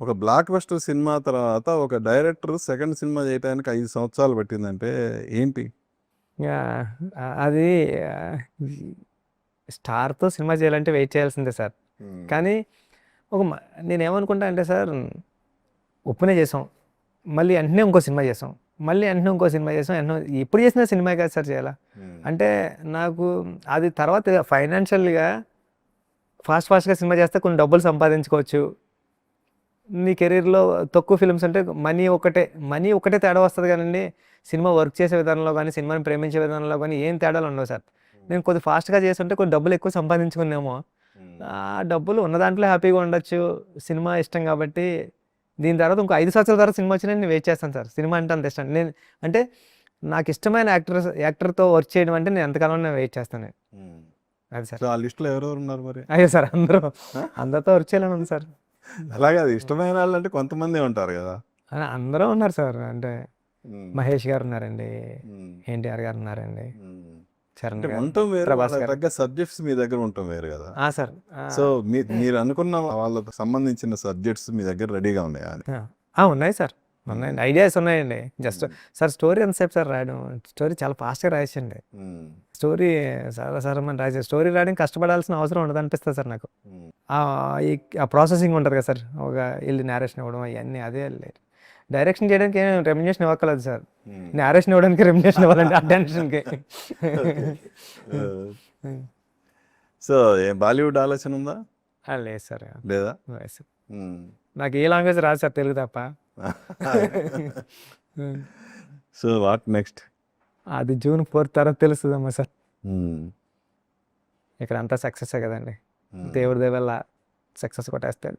ఒక block buster cinema తర్వాత ఒక డైరెక్టర్ సెకండ్ సినిమా చేయడానికి 5 సంవత్సరాలు పట్టిందంటే ఏంటి? యాహ్! అది స్టార్‌తో సినిమా చేయాలంటే వెయిట్ చేయాల్సిందే సార్. కానీ ఒక నేనేమనుకుంటా అంటే సార్, ఉప్పునే చేసాం. మళ్ళీ వెంటనే ఇంకో సినిమా చేసాం. మళ్ళీ వెంటనే ఇంకో సినిమా చేసాం. ఎప్పుడు చేసిన సినిమా కాదు సార్ చేయాలా. అంటే నాకు అది తర్వాత ఫైనాన్షియల్‌గా ఫాస్ట్‌గా సినిమా చేస్తే కొన్ని డబ్బులు సంపాదించుకోవచ్చు. నీ కెరీర్‌లో తక్కువ ఫిల్మ్స్ అంటే మనీ ఒకటే తేడా వస్తది గానండి. సినిమా వర్క్ చేసే విధానంలో గానీ, సినిమాని ప్రేమించే విధానంలో గానీ ఏం తేడాలు ఉండవు సార్. నేను కొద్దిగా ఫాస్ట్‌గా చేసుంటే కొన్ని డబ్బులు ఎక్కువ సంపాదించుకున్నానేమో. ఆ డబ్బులు ఉన్న దాంట్లో హ్యాపీగా ఉండొచ్చు. సినిమా ఇష్టం కాబట్టి దీని తర్వాత ఇంకో 5 సంవత్సరాల తర్వాత సినిమా వచ్చినా నేను వెయిట్ చేస్తాను సార్. సినిమా అంటే అంత ఇష్టం. అంటే నాకు ఇష్టమైన యాక్టర్‌తో వర్క్ చేయడం అంటే నేను ఎంతకాలమైనా వెయిట్ చేస్తాను. అది సార్. సో, ఆ లిస్ట్‌లో ఎవరెవరున్నారు మరి? అయ్యో సార్, ఆ? అందరితో వర్క్ చేయాలని ఉంది సార్. అలా కాదు, ఇష్టమైన వాళ్ళంటే కొంతమందే ఉంటారు కదా. అందరూ ఉన్నారు సార్. అంటే హ్మ్. మహేష్ గారు ఉన్నారండి, హ్మ్. ఎన్టీఆర్ గారు ఉన్నారండి, హ్మ్. చరణ్ అంటే గారు, ఉండటం వేరు, ప్రభాస్ వాళ్ళకి గారు. తగ్గ సబ్జెక్ట్స్ మీ దగ్గర ఉండటం వేరు కదా. సార్. సో, మీరు అనుకున్న వాళ్ళకు సంబంధించిన సబ్జెక్ట్స్ మీ దగ్గర రెడీగా ఉన్నాయా అని? ఉన్నాయి సార్, ఉన్నాయండి, ఐడియాస్ ఉన్నాయండి. జస్ట్ సార్ స్టోరీ ఎంతసేపు సార్ రాయడం, స్టోరీ చాలా ఫాస్ట్గా రాయచ్చండి. స్టోరీ సరమని రాసే స్టోరీ రాయడం కష్టపడాల్సిన అవసరం ఉండదు అనిపిస్తుంది సార్ నాకు. ఆ ప్రాసెసింగ్ ఉంటుంది కదా సార్, ఒక వెళ్ళి నేరేషన్ ఇవ్వడం అవన్నీ అదే. డైరెక్షన్ చేయడానికి ఏం రెమ్యునేషన్ ఇవ్వక్కర్లేదు సార్, నేరేషన్ ఇవ్వడానికి రెమ్యునేషన్ ఇవ్వాలండి ఆ టెన్షన్కి. సో, బాలీవుడ్ ఆలోచన ఉందా? లేదు సార్, లేదా? లేదు సార్. నాకు ఏ లాంగ్వేజ్ రాదు సార్, తెలుగు తప్ప. So what next? అది June 4 తర్వాత తెలుస్తుందమ్మా సార్. ఇక్కడ అంతా సక్సెస్ కదండి, దేవుడి దయ వల్ల సక్సెస్ కొట్టేస్తాడు.